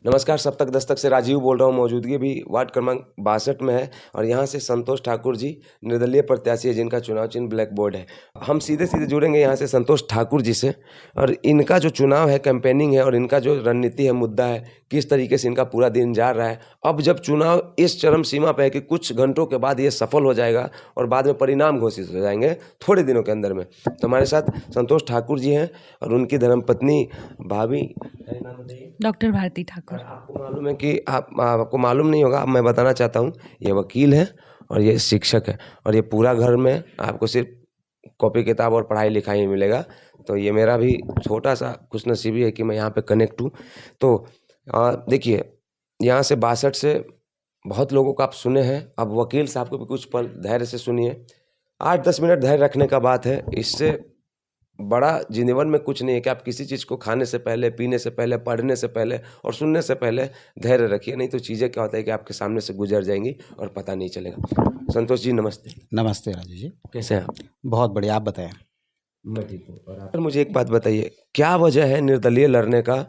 नमस्कार, सप्तक दस्तक से राजीव बोल रहा हूँ। मौजूदगी अभी वार्ड क्रमांक 62 में है और यहाँ से संतोष ठाकुर जी निर्दलीय प्रत्याशी है, जिनका चुनाव चिन्ह ब्लैक बोर्ड है। हम सीधे जुड़ेंगे यहाँ से संतोष ठाकुर जी से, और इनका जो चुनाव है, कैंपेनिंग है, और इनका जो रणनीति है, मुद्दा है, किस तरीके से इनका पूरा दिन जा रहा है। अब जब चुनाव इस चरम सीमा पे है कि कुछ घंटों के बाद ये सफल हो जाएगा और बाद में परिणाम घोषित हो जाएंगे थोड़े दिनों के अंदर में। तो हमारे साथ संतोष ठाकुर जी हैं और उनकी धर्मपत्नी भाभी, डॉक्टर भारती ठाकुर। आपको मालूम है कि आपको मालूम नहीं होगा, मैं बताना चाहता हूँ, ये वकील है और ये शिक्षक है, और ये पूरा घर में आपको सिर्फ कॉपी किताब और पढ़ाई लिखाई ही मिलेगा। तो ये मेरा भी छोटा सा खुशनसीबी है कि मैं यहाँ पे कनेक्ट हूँ। तो देखिए, यहाँ से 62 से बहुत लोगों को आप सुने हैं, अब वकील साहब को भी कुछ पल धैर्य से सुनिए। 8-10 मिनट धैर्य रखने का बात है, इससे बड़ा जीवन में कुछ नहीं है कि आप किसी चीज़ को खाने से पहले, पीने से पहले, पढ़ने से पहले और सुनने से पहले धैर्य रखिए, नहीं तो चीज़ें क्या होता है कि आपके सामने से गुजर जाएंगी और पता नहीं चलेगा। संतोष जी नमस्ते। नमस्ते राजू जी, कैसे हैं आप? बहुत बढ़िया। आप बताएं। मैं ठीक हूँ। और आप मुझे एक बात बताइए, क्या वजह है निर्दलीय लड़ने का?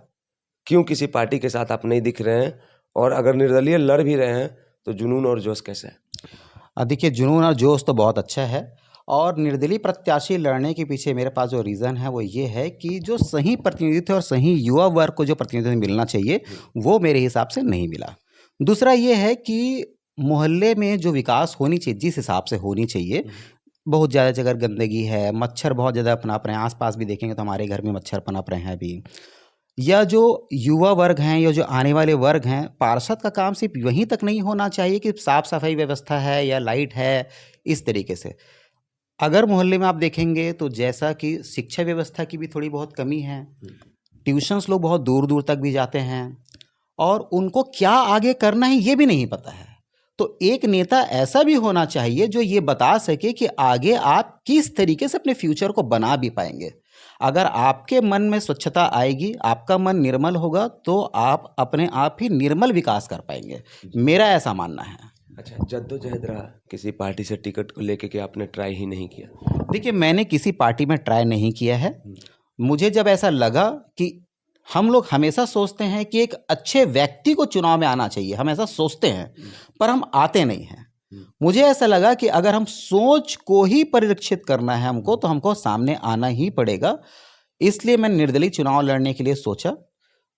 क्यों किसी पार्टी के साथ आप नहीं दिख रहे हैं? और अगर निर्दलीय लड़ भी रहे हैं तो जुनून और जोश कैसा है? देखिए, जुनून और जोश तो बहुत अच्छा है, और निर्दलीय प्रत्याशी लड़ने के पीछे मेरे पास जो रीज़न है वो ये है कि जो सही प्रतिनिधित्व और सही युवा वर्ग को जो प्रतिनिधित्व मिलना चाहिए वो मेरे हिसाब से नहीं मिला। दूसरा ये है कि मोहल्ले में जो विकास होनी चाहिए, जिस हिसाब से होनी चाहिए, बहुत ज़्यादा जगह गंदगी है, मच्छर बहुत ज़्यादा पनप रहे हैं। आसपास भी देखेंगे तो हमारे घर में मच्छर पनप रहे हैं अभी। या जो युवा वर्ग हैं या जो आने वाले वर्ग हैं, पार्षद का काम सिर्फ वहीं तक नहीं होना चाहिए कि साफ सफाई व्यवस्था है या लाइट है, इस तरीके से। अगर मोहल्ले में आप देखेंगे तो जैसा कि शिक्षा व्यवस्था की भी थोड़ी बहुत कमी है, ट्यूशन्स लोग बहुत दूर दूर तक भी जाते हैं और उनको क्या आगे करना है ये भी नहीं पता है। तो एक नेता ऐसा भी होना चाहिए जो ये बता सके कि आगे आप किस तरीके से अपने फ्यूचर को बना भी पाएंगे। अगर आपके मन में स्वच्छता आएगी, आपका मन निर्मल होगा, तो आप अपने आप ही निर्मल विकास कर पाएंगे। मेरा ऐसा मानना है। अच्छा, जद्दोजहद रहा किसी पार्टी से टिकट को लेके कि आपने ट्राई ही नहीं किया? देखिए, मैंने किसी पार्टी में ट्राई नहीं किया है। मुझे जब ऐसा लगा कि हम लोग हमेशा सोचते हैं कि एक अच्छे व्यक्ति को चुनाव में आना चाहिए, हम ऐसा सोचते हैं, पर हम आते नहीं हैं। मुझे ऐसा लगा कि अगर हम सोच को ही परिलक्षित करना है हमको, तो हमको सामने आना ही पड़ेगा। इसलिए मैं निर्दलीय चुनाव लड़ने के लिए सोचा।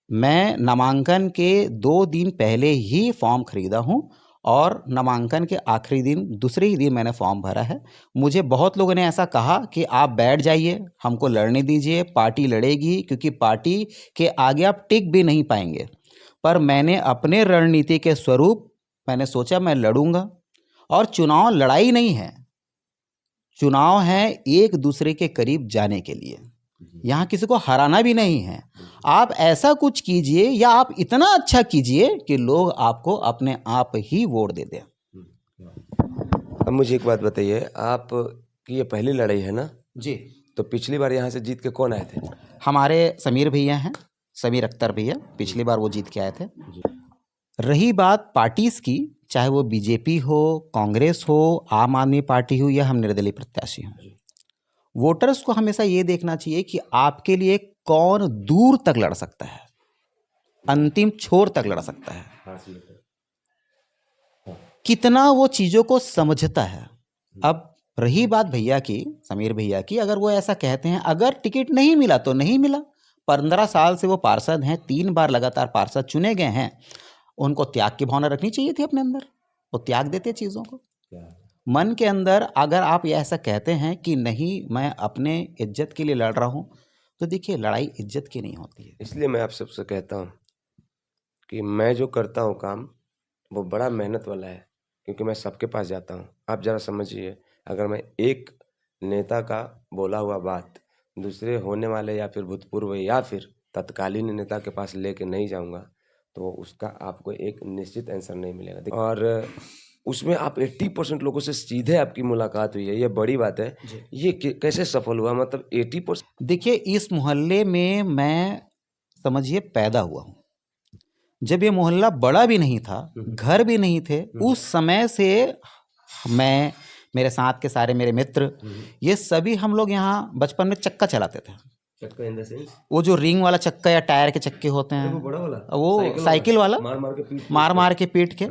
मैं नामांकन के 2 दिन पहले ही फॉर्म खरीदा हूँ और नामांकन के आखिरी दिन, दूसरे ही दिन मैंने फॉर्म भरा है। मुझे बहुत लोगों ने ऐसा कहा कि आप बैठ जाइए, हमको लड़ने दीजिए, पार्टी लड़ेगी, क्योंकि पार्टी के आगे आप टिक भी नहीं पाएंगे। पर मैंने अपने रणनीति के स्वरूप मैंने सोचा मैं लड़ूंगा। और चुनाव लड़ाई नहीं है, चुनाव है एक दूसरे के करीब जाने के लिए। यहाँ किसी को हराना भी नहीं है। आप ऐसा कुछ कीजिए या आप इतना अच्छा कीजिए कि लोग आपको अपने आप ही वोट दे दें। अब मुझे एक बात बताइए, आप की ये पहली लड़ाई है ना? जी। तो पिछली बार यहाँ से जीत के कौन आए थे? हमारे समीर भैया हैं, समीर अख्तर भैया, पिछली बार वो जीत के आए थे। रही बात पार्टीज की, चाहे वो बीजेपी हो, कांग्रेस हो, आम आदमी पार्टी हो या हम निर्दलीय प्रत्याशी हों, वोटर्स को हमेशा ये देखना चाहिए कि आपके लिए कौन दूर तक लड़ सकता है, अंतिम छोर तक लड़ सकता है, कितना वो चीज़ों को समझता है। अब रही बात भैया की, समीर भैया की, अगर वो ऐसा कहते हैं अगर टिकट नहीं मिला तो नहीं मिला। 15 साल से वो पार्षद हैं, 3 बार लगातार पार्षद चुने गए हैं, उनको त्याग की भावना रखनी चाहिए थी अपने अंदर। वो त्याग देते चीज़ों को मन के अंदर। अगर आप ये ऐसा कहते हैं कि नहीं मैं अपने इज्जत के लिए लड़ रहा हूँ, तो देखिए लड़ाई इज्जत की नहीं होती है। इसलिए मैं आप सबसे कहता हूँ कि मैं जो करता हूँ काम वो बड़ा मेहनत वाला है, क्योंकि मैं सबके पास जाता हूँ। आप ज़रा समझिए, अगर मैं एक नेता का बोला हुआ बात दूसरे होने वाले या फिर भूतपूर्व या फिर तत्कालीन नेता के पास लेके नहीं जाऊँगा तो उसका आपको एक निश्चित आंसर नहीं मिलेगा। और उसमें आप 80% लोगों से सीधे आपकी मुलाकात हुई है, ये बड़ी बात है। ये कैसे सफल हुआ? मतलब 80%। देखिए, इस मोहल्ले में मैं समझिए पैदा हुआ हूँ। जब ये मोहल्ला बड़ा भी नहीं था, घर भी नहीं थे, उस समय से मैं, मेरे साथ के सारे मेरे मित्र, ये सभी हम लोग यहाँ बचपन में चक्का चलाते थे। चक्का इन द सेंस वो जो रिंग वाला चक्का या टायर के चक्के होते वो हैं, बड़ा वाला वो साइकिल वाला, मार मार के पीट मार मार के पीट के।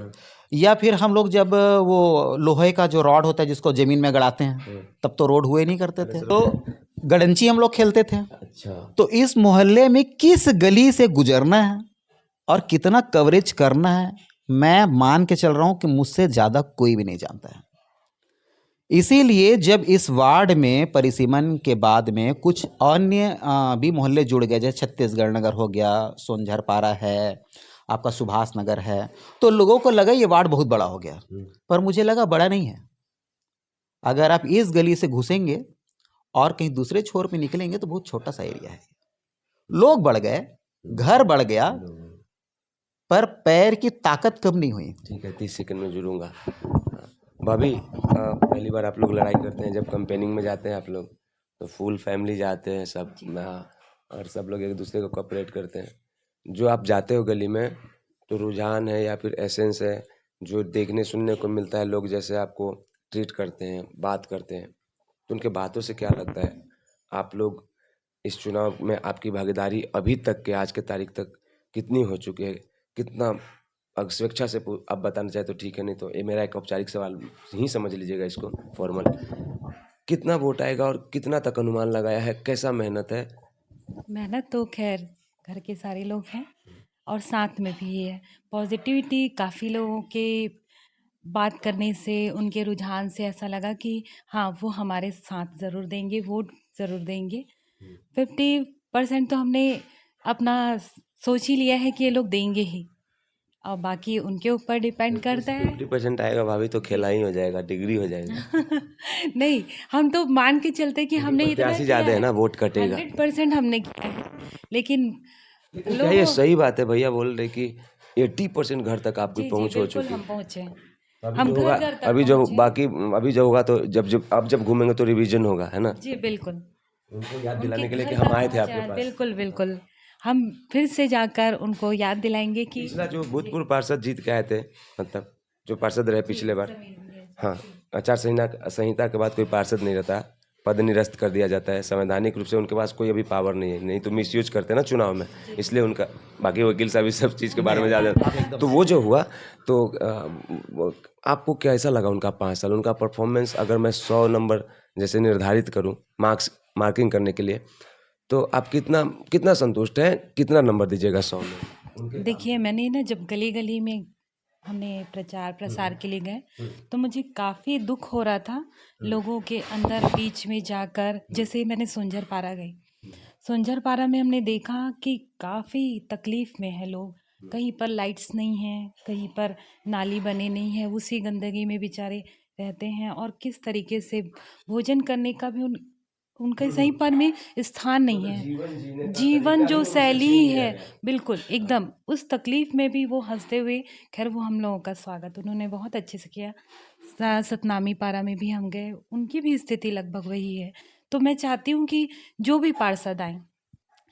या फिर हम लोग जब वो लोहे का जो रॉड होता है जिसको जमीन में गड़ाते हैं, तब तो रोड हुए नहीं करते थे, तो गड़ंची हम लोग खेलते थे। अच्छा तो इस मोहल्ले में किस गली से गुजरना है और कितना कवरेज करना है, मैं मान के चल रहा हूँ कि मुझसे ज़्यादा कोई भी नहीं जानता है। इसीलिए जब इस वार्ड में परिसीमन के बाद में कुछ अन्य भी मोहल्ले जुड़ गए, जैसे छत्तीसगढ़ नगर हो गया, सोनझर पारा है, आपका सुभाष नगर है, तो लोगों को लगा ये वार्ड बहुत बड़ा हो गया, पर मुझे लगा बड़ा नहीं है। अगर आप इस गली से घुसेंगे और कहीं दूसरे छोर पे निकलेंगे तो बहुत छोटा सा एरिया है। लोग बढ़ गए, घर बढ़ गया, पर पैर की ताकत कम नहीं हुई। ठीक है, 30 सेकंड में जुड़ूंगा। भाभी पहली बार आप लोग लड़ाई करते हैं, जब कंपेनिंग में जाते हैं आप लोग तो फुल फैमिली जाते हैं सब, और सब लोग एक दूसरे को कोऑपरेट करते हैं। जो आप जाते हो गली में तो रुझान है या फिर एसेंस है जो देखने सुनने को मिलता है, लोग जैसे आपको ट्रीट करते हैं, बात करते हैं, तो उनके बातों से क्या लगता है? आप लोग इस चुनाव में आपकी भागीदारी अभी तक के आज के तारीख तक कितनी हो चुकी है? कितना अगर स्वेच्छा से आप बताना चाहे तो ठीक है, नहीं तो ये मेरा एक औपचारिक सवाल ही समझ लीजिएगा इसको, फॉर्मल। कितना वोट आएगा और कितना तक अनुमान लगाया है? कैसा मेहनत है? मेहनत तो खैर घर के सारे लोग हैं और साथ में भी है पॉजिटिविटी। काफ़ी लोगों के बात करने से, उनके रुझान से ऐसा लगा कि हाँ वो हमारे साथ ज़रूर देंगे, वोट ज़रूर देंगे। 50% तो हमने अपना सोच ही लिया है कि ये लोग देंगे ही, और बाकी उनके ऊपर डिपेंड करता है। 50% आएगा भाभी तो खेला ही हो जाएगा, डिग्री हो जाएगा। नहीं, हम तो मान के चलते कि हमने इतना प्रत्याशी ज्यादा है ना, वोट कटेगा। 100% हमने किया है, लेकिन क्या ये सही बात है? भैया बोल रहे कि 80% घर तक आपकी पहुंच हो चुकी हम है। पहुँचे हैं। अभी हम जो होगा, घर तक अभी जो पहुंचे। बाकी अभी जो होगा तो जब घूमेंगे तो रिवीजन होगा, है ना? जी बिल्कुल, उनको याद दिलाने उनके के लिए कि घर हम तक आए थे पहुंचे आपके हैं। पास। बिल्कुल बिल्कुल, हम फिर से जाकर उनको याद दिलाएंगे कि पिछला जो भूतपूर्व पार्षद जीत के आए थे, मतलब जो पार्षद रहे पिछले बार, हाँ, आचार संहिता के बाद कोई पार्षद नहीं रहता, पद निरस्त कर दिया जाता है। संवैधानिक रूप से उनके पास कोई अभी पावर नहीं है, नहीं तो मिसयूज करते ना चुनाव में, इसलिए उनका, बाकी वकील साहब इस सब चीज़ के बारे में ज़्यादा। तो वो जो हुआ तो आपको कैसा लगा उनका 5 साल, उनका परफॉर्मेंस? अगर मैं 100 नंबर जैसे निर्धारित करूँ मार्किंग करने के लिए, तो आप कितना संतुष्ट हैं? कितना नंबर दीजिएगा 100 में? देखिए, मैंने ना जब गली गली में हमने प्रचार प्रसार के लिए गए तो मुझे काफ़ी दुख हो रहा था लोगों के अंदर बीच में जाकर। जैसे मैंने सोनझर पारा गई, सोनझर पारा में हमने देखा कि काफ़ी तकलीफ़ में है लोग। कहीं पर लाइट्स नहीं हैं, कहीं पर नाली बने नहीं है, उसी गंदगी में बेचारे रहते हैं, और किस तरीके से भोजन करने का भी उनके सही पर में स्थान नहीं है। जीवन जो शैली है, बिल्कुल एकदम उस तकलीफ में भी वो हंसते हुए, खैर वो हम लोगों का स्वागत उन्होंने बहुत अच्छे से किया। सतनामी पारा में भी हम गए, उनकी भी स्थिति लगभग वही है। तो मैं चाहती हूँ कि जो भी पार्षद आए,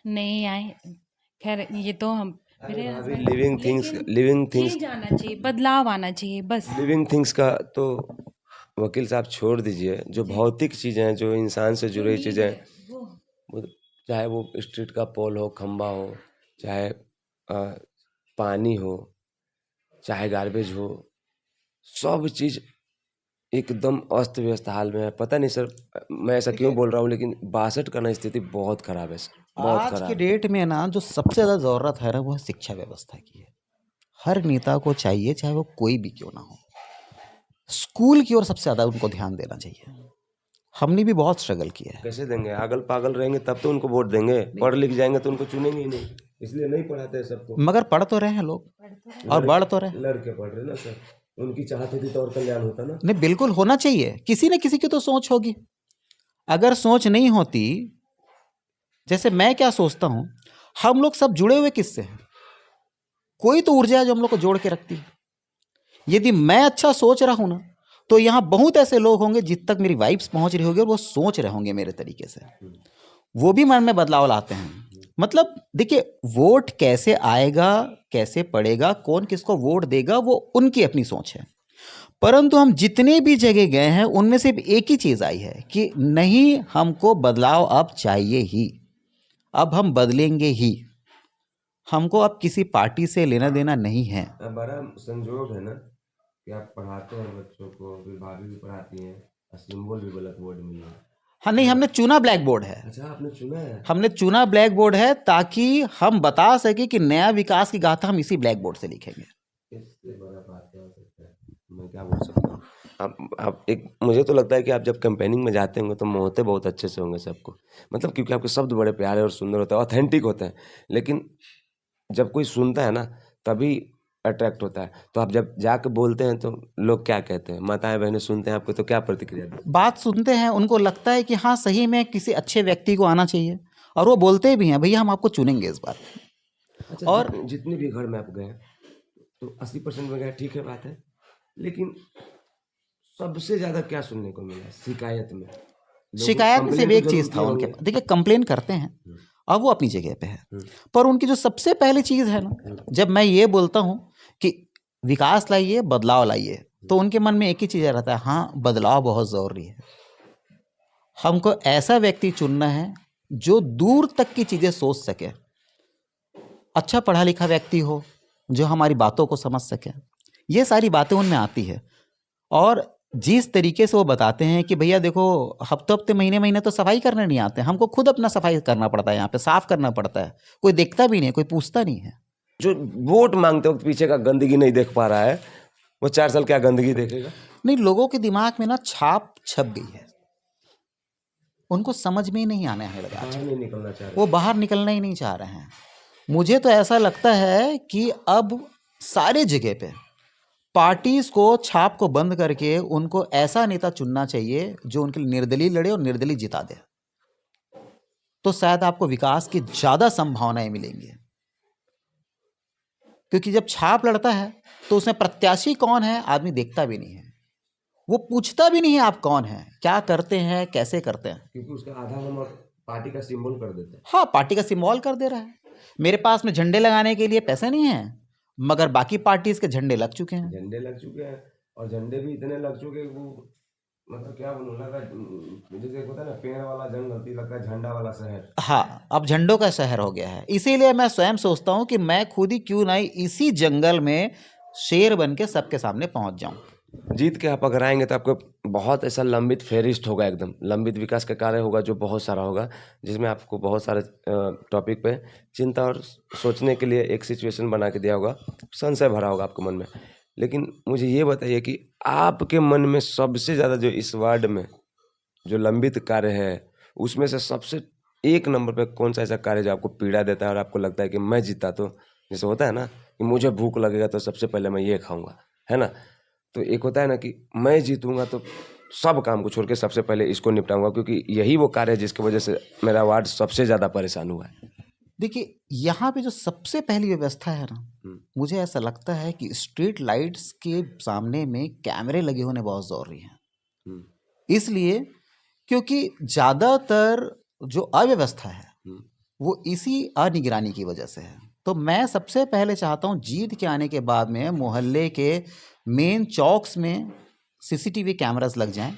नहीं आए, खैर ये तो हम मेरे हस्बैंड, लिविंग थिंग्स चेंज आना चाहिए, बदलाव आना चाहिए बस। लिविंग थिंग्स का तो वकील साहब छोड़ दीजिए, जो भौतिक चीज़ें हैं, जो इंसान से जुड़ी चीज़ें हैं, वो चाहे वो स्ट्रीट का पोल हो, खंबा हो, चाहे पानी हो, चाहे गार्बेज हो, सब चीज़ एकदम अस्त व्यस्त हाल में है। पता नहीं सर, मैं ऐसा क्यों बोल रहा हूँ, लेकिन 62 का ना स्थिति बहुत खराब है सर, बहुत आज खराब के है। डेट में ना जो सबसे ज़्यादा ज़रूरत है ना, वो है शिक्षा व्यवस्था की है। हर नेता को चाहिए, चाहे वो कोई भी क्यों ना हो, स्कूल की ओर सबसे ज़्यादा उनको ध्यान देना चाहिए। हमने भी बहुत स्ट्रगल किया है। कैसे देंगे? अगल पागल रहेंगे तब तो उनको वोट देंगे, पढ़ लिख जाएंगे तो उनको चुनेंगे ही नहीं, इसलिए नहीं पढ़ाते सबको। मगर पढ़ तो रहे हैं लोग और बढ़ तो रहे। लड़के पढ़ रहे ना सर, उनकी चाहत होती तो और कल्याण होता ना। नहीं, बिल्कुल होना चाहिए, किसी न किसी की तो सोच होगी। अगर सोच नहीं होती, जैसे मैं क्या सोचता हूं, हम लोग सब जुड़े हुए किससे हैं? कोई तो ऊर्जा है जो हम लोग को जोड़ के रखती है। यदि मैं अच्छा सोच रहा हूं ना, तो यहाँ बहुत ऐसे लोग होंगे जित तक मेरी वाइब्स पहुंच रही होगी और वो सोच रहे होंगे मेरे तरीके से, वो भी मन में बदलाव लाते हैं। मतलब देखिए, वोट कैसे आएगा, कैसे पड़ेगा, कौन किसको वोट देगा, वो उनकी अपनी सोच है। परंतु हम जितने भी जगह गए हैं, उनमें सिर्फ एक ही चीज़ आई है कि नहीं, हमको बदलाव अब चाहिए ही। अब हम बदलेंगे ही। हमको अब किसी पार्टी से लेना देना नहीं है। अब बड़ा संजोग है ना कि आप पढ़ाते हैं बच्चों को, फिर भाभी भी पढ़ाती हैं और सिंबल भी ब्लैक बोर्ड में है। हाँ नहीं, हमने चुना ब्लैक बोर्ड है। अच्छा, आपने चुना है? हमने चुना ब्लैक बोर्ड है ताकि हम बता सके कि नया विकास की गाथा हम इसी ब्लैक बोर्ड से लिखेंगे। इससे बड़ा बात क्या हो सकता है? मैं क्या बोल सकता हूँ। आप एक, मुझे तो लगता है कि आप जब कैंपेनिंग में जाते होंगे तो मोहते बहुत अच्छे से होंगे सबको, मतलब क्योंकि आपके शब्द बड़े प्यारे और सुंदर होते हैं, ऑथेंटिक होते हैं। लेकिन जब कोई सुनता है ना तभी अट्रैक्ट होता है। तो आप जब जाके बोलते हैं तो लोग क्या कहते हैं, माताएं बहनें सुनते हैं आपको तो क्या प्रतिक्रिया देते हैं? बात सुनते हैं, उनको लगता है कि हाँ सही में किसी अच्छे व्यक्ति को आना चाहिए, और वो बोलते भी हैं भैया हम आपको चुनेंगे इस बार। अच्छा, और जितने भी घर में आप गए तो 80% में गए, ठीक है, बात है, लेकिन सबसे ज्यादा क्या सुनने को मिला शिकायत में? शिकायत में सिर्फ कंप्लेन तो एक जरूर चीज़ था किए उनके होंगे। पास। देखिए कंप्लेन करते हैं और वो अपनी जगह पे है, पर उनकी जो सबसे पहली चीज़ है ना, जब मैं ये बोलता हूँ कि विकास लाइए, बदलाव लाइए, तो उनके मन में एक ही चीज़ रहता है, हाँ बदलाव बहुत ज़रूरी है। हमको ऐसा व्यक्ति चुनना है जो दूर तक की चीज़ें सोच सके, अच्छा पढ़ा लिखा व्यक्ति हो जो हमारी बातों को समझ सके। ये सारी बातें उनमें आती है। और जिस तरीके से वो बताते हैं कि भैया देखो हफ्ते हफ्ते महीने महीने तो सफाई करने नहीं आते, हमको खुद अपना सफाई करना पड़ता है, यहाँ पे साफ करना पड़ता है, कोई देखता भी नहीं, कोई पूछता नहीं है। जो वोट मांगते वक्त पीछे का गंदगी नहीं देख पा रहा है, वो 4 साल क्या गंदगी देखेगा? नहीं, लोगों के दिमाग में ना छाप छप गई है, उनको समझ में ही नहीं आने लगा, बाहर नहीं निकलना चाह रहे। वो बाहर निकलना ही नहीं चाह रहे हैं। मुझे तो ऐसा लगता है कि अब सारे जगह पे पार्टीज को, छाप को बंद करके उनको ऐसा नेता चुनना चाहिए जो उनके लिए निर्दलीय लड़े और निर्दलीय जिता दे, तो शायद आपको विकास की ज्यादा संभावनाएं मिलेंगी। क्योंकि जब छाप लड़ता है तो उसमें प्रत्याशी कौन है आदमी देखता भी नहीं है, वो पूछता भी नहीं है आप कौन हैं, क्या करते हैं, कैसे करते हैं, क्योंकि उसका आधा नंबर पार्टी का सिंबल कर देते हैं। हाँ पार्टी का सिंबल कर दे रहा है। मेरे पास में झंडे लगाने के लिए पैसे नहीं है, मगर बाकी पार्टीज के झंडे लग चुके हैं। झंडे लग चुके हैं और झंडे भी इतने लग चुके हैं वो, मतलब क्या बोलूं, लगा जैसे होता है ना पेड़ वाला जंगल, तो लगता है झंडा वाला शहर। हाँ, अब झंडों का शहर हो गया है। इसीलिए मैं स्वयं सोचता हूँ कि मैं खुद ही क्यों ना इसी जंगल में शेर बन के सबके सामने पहुंच जाऊं। जीत के आप अगर आएंगे तो आपको बहुत ऐसा लंबित फेरिस्ट होगा, एकदम लंबित विकास का कार्य होगा जो बहुत सारा होगा, जिसमें आपको बहुत सारे टॉपिक पे चिंता और सोचने के लिए एक सिचुएशन बना के दिया होगा, संशय भरा होगा आपके मन में। लेकिन मुझे ये बताइए कि आपके मन में सबसे ज़्यादा जो इस वार्ड में जो लंबित कार्य है उसमें से सबसे एक नंबर पे कौन सा ऐसा कार्य जो आपको पीड़ा देता है और आपको लगता है कि मैं जीता तो, जैसे होता है ना कि मुझे भूख लगेगा तो सबसे पहले मैं ये खाऊंगा, है ना, तो एक होता है ना कि मैं जीतूंगा तो सब काम को छोड़ के सबसे पहले इसको निपटाऊंगा, क्योंकि यही वो कार्य है जिसकी वजह से मेरा वार्ड सबसे ज़्यादा परेशान हुआ है। देखिए यहाँ पे जो सबसे पहली व्यवस्था है ना, मुझे ऐसा लगता है कि स्ट्रीट लाइट्स के सामने में कैमरे लगे होने बहुत ज़रूरी हैं। इसलिए क्योंकि ज़्यादातर जो अव्यवस्था है वो इसी अनिगरानी की वजह से है। तो मैं सबसे पहले चाहता हूँ जीत के आने के बाद में मोहल्ले के मेन चौक्स में सीसीटीवी कैमरास लग जाएं।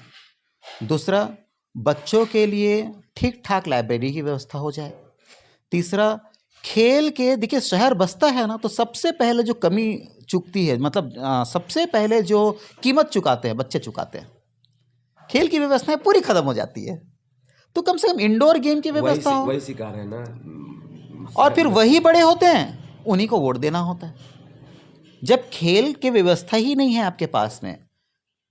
दूसरा, बच्चों के लिए ठीक ठाक लाइब्रेरी की व्यवस्था हो जाए। तीसरा, खेल के, देखिए शहर बसता है ना तो सबसे पहले जो कमी चुकती है, मतलब सबसे पहले जो कीमत चुकाते हैं बच्चे चुकाते हैं, खेल की व्यवस्थाएं पूरी खत्म हो जाती है। तो कम से कम इंडोर गेम की व्यवस्था हो, वही शिकार है ना, और फिर वही बड़े होते हैं, उन्हीं को वोट देना होता है। जब खेल की व्यवस्था ही नहीं है आपके पास में,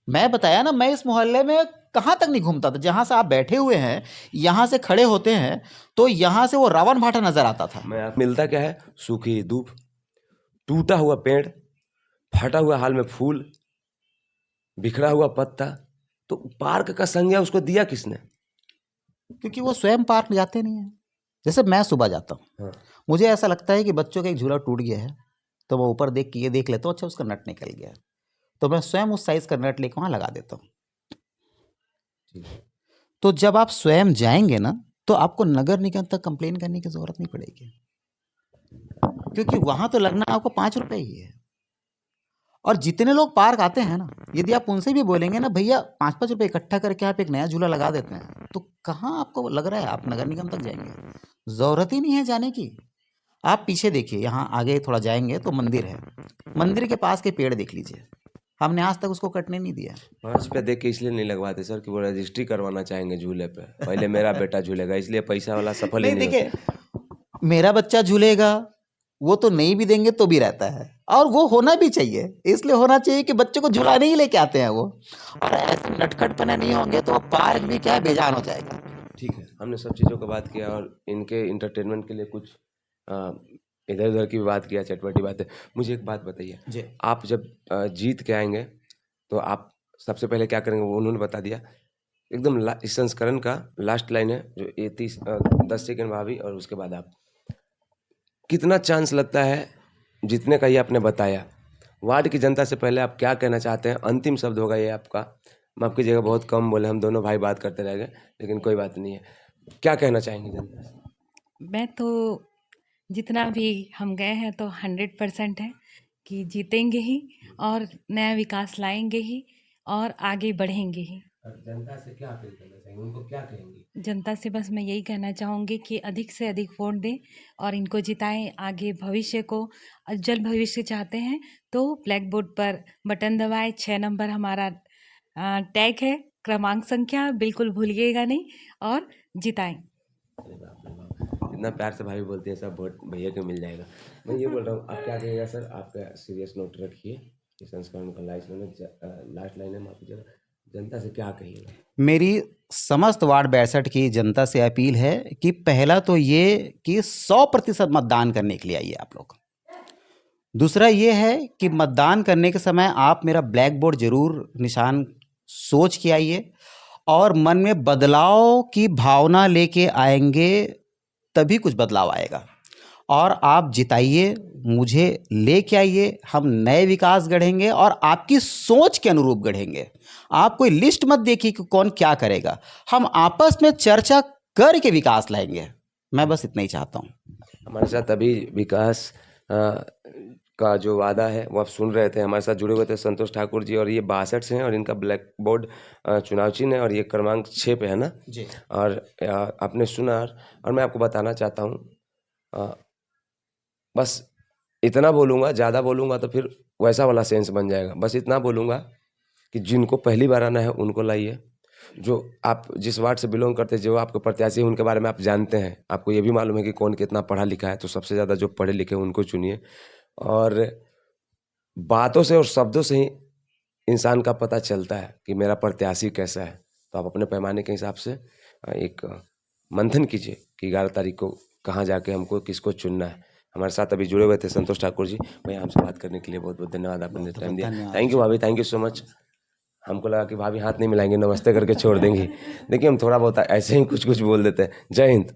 मैं बताया ना, मैं इस मोहल्ले में कहाँ तक नहीं घूमता था, जहाँ से आप बैठे हुए हैं यहाँ से खड़े होते हैं तो यहाँ से वो रावण भाटा नजर आता था। मिलता क्या है, सूखी धूप, टूटा हुआ पेड़, फटा हुआ हाल में फूल, बिखरा हुआ पत्ता। तो पार्क का संज्ञा उसको दिया किसने? क्योंकि वो स्वयं पार्क जाते नहीं है। जैसे मैं सुबह जाता हूँ, हाँ। मुझे ऐसा लगता है कि बच्चों का एक झूला टूट गया है तो मैं ऊपर देख के ये देख लेता हूँ, अच्छा उसका नट निकल गया है, तो मैं स्वयं उस साइज का नट लेकर वहाँ लगा देता हूँ। तो जब आप स्वयं जाएंगे ना तो आपको नगर निगम तक कंप्लेन करने की जरूरत नहीं पड़ेगी, क्योंकि वहां तो लगना आपको 5 रुपए ही है। और जितने लोग पार्क आते हैं ना, यदि आप उनसे भी बोलेंगे ना भैया 5-5 रुपए इकट्ठा करके आप एक नया झूला लगा देते हैं, तो कहाँ आपको लग रहा है आप नगर निगम तक जाएंगे? ज़रूरत ही नहीं है जाने की। आप पीछे देखिए, यहाँ आगे थोड़ा जाएंगे तो मंदिर है, मंदिर के पास के पेड़ देख लीजिए, हमने आज तक उसको कटने नहीं दिया। 5 रुपया देख के इसलिए नहीं लगवाते सर कि वो रजिस्ट्री करवाना चाहेंगे झूले पे, पहले मेरा बेटा झूलेगा, इसलिए पैसा वाला सफल ही नहीं नहीं होता। देखिए, मेरा बच्चा झूलेगा, वो तो नहीं भी देंगे तो भी रहता है, और वो होना भी चाहिए, इसलिए होना चाहिए कि बच्चे को झुलाने ही लेके आते हैं वो, और ऐसे नटखटपने नहीं होंगे तो पार्क भी क्या है, बेजान हो जाएगा। ठीक है, हमने सब चीज़ों का बात किया और इनके इंटरटेनमेंट के लिए कुछ इधर उधर की भी बात किया, चटपटी बातें। मुझे एक बात बताइए, जी। आप जब जीत के आएंगे तो आप सबसे पहले क्या करेंगे, वो उन्होंने बता दिया। एकदम इस संस्करण का लास्ट लाइन है जो ये 10 सेकेंड भाभी और उसके बाद आप, कितना चांस लगता है जीतने का, ये आपने बताया। वार्ड की जनता से पहले आप क्या कहना चाहते हैं, अंतिम शब्द होगा ये आपका। माफ़ कीजिएगा, बहुत कम बोले, हम दोनों भाई बात करते रह गए, लेकिन कोई बात नहीं है। क्या कहना चाहेंगे जनता से? मैं तो जितना भी हम गए हैं तो 100% है कि जीतेंगे ही और नया विकास लाएंगे ही और आगे बढ़ेंगे ही। जनता से क्या अपील करना चाहेंगे, उनको क्या कहेंगे? जनता से बस मैं यही कहना चाहूँगी कि अधिक से अधिक वोट दें और इनको जिताएं। आगे भविष्य को, उज्जवल भविष्य चाहते हैं तो ब्लैक बोर्ड पर बटन दबाएं। 6 नंबर हमारा टैग है, क्रमांक संख्या बिल्कुल भूलिएगा नहीं, और जिताएं। अरे बाप रे बाप, इतना प्यार से भाभी बोलती है, सब वोट भैया को मिल जाएगा। मैं ये बोल रहा हूँ, आप क्या कहिएगा सर? आपका सीरियस नोट रखिए, इस संस्करण का लास्ट लाइन है, माफ कीजिएगा, जनता से क्या कहिएगा? मेरी समस्त वार्ड 62 की जनता से अपील है कि पहला तो ये कि 100% मतदान करने के लिए आइए आप लोग। दूसरा ये है कि मतदान करने के समय आप मेरा ब्लैक बोर्ड जरूर निशान सोच के आइए, और मन में बदलाव की भावना लेके आएंगे तभी कुछ बदलाव आएगा। और आप जिताइए, मुझे लेके आइए, हम नए विकास गढ़ेंगे और आपकी सोच के अनुरूप गढ़ेंगे। आप कोई लिस्ट मत देखिए कि कौन क्या करेगा, हम आपस में चर्चा करके विकास लाएंगे। मैं बस इतना ही चाहता हूँ। हमारे साथ अभी विकास का जो वादा है वो आप सुन रहे थे, हमारे साथ जुड़े हुए थे संतोष ठाकुर जी, और ये 62 से हैं और इनका ब्लैक बोर्ड चुनाव चिन्ह है और ये क्रमांक 6 पे है ना जी। और आपने सुना, और मैं आपको बताना चाहता हूँ, बस इतना बोलूँगा, ज़्यादा बोलूँगा तो फिर वैसा वाला सेंस बन जाएगा। बस इतना बोलूँगा कि जिनको पहली बार आना है उनको लाइए, जो आप जिस वार्ड से बिलोंग करते हैं, जो आपके प्रत्याशी हैं उनके बारे में आप जानते हैं, आपको ये भी मालूम है कि कौन कितना पढ़ा लिखा है, तो सबसे ज़्यादा जो पढ़े लिखे हैं उनको चुनिए। और बातों से और शब्दों से ही इंसान का पता चलता है कि मेरा प्रत्याशी कैसा है। तो आप अपने पैमाने के हिसाब से एक मंथन कीजिए कि 11 तारीख को कहाँ जाके हमको किसको चुनना है। हमारे साथ अभी जुड़े हुए थे संतोष ठाकुर जी, भैया हमसे बात करने के लिए बहुत बहुत धन्यवाद, आपने टाइम दिया। थैंक यू भाभी, थैंक यू सो मच। हमको लगा कि भाभी हाथ नहीं मिलाएंगे, नमस्ते करके छोड़ देंगी, देखिए हम थोड़ा बहुत ऐसे ही कुछ कुछ बोल देते हैं। जय हिंद।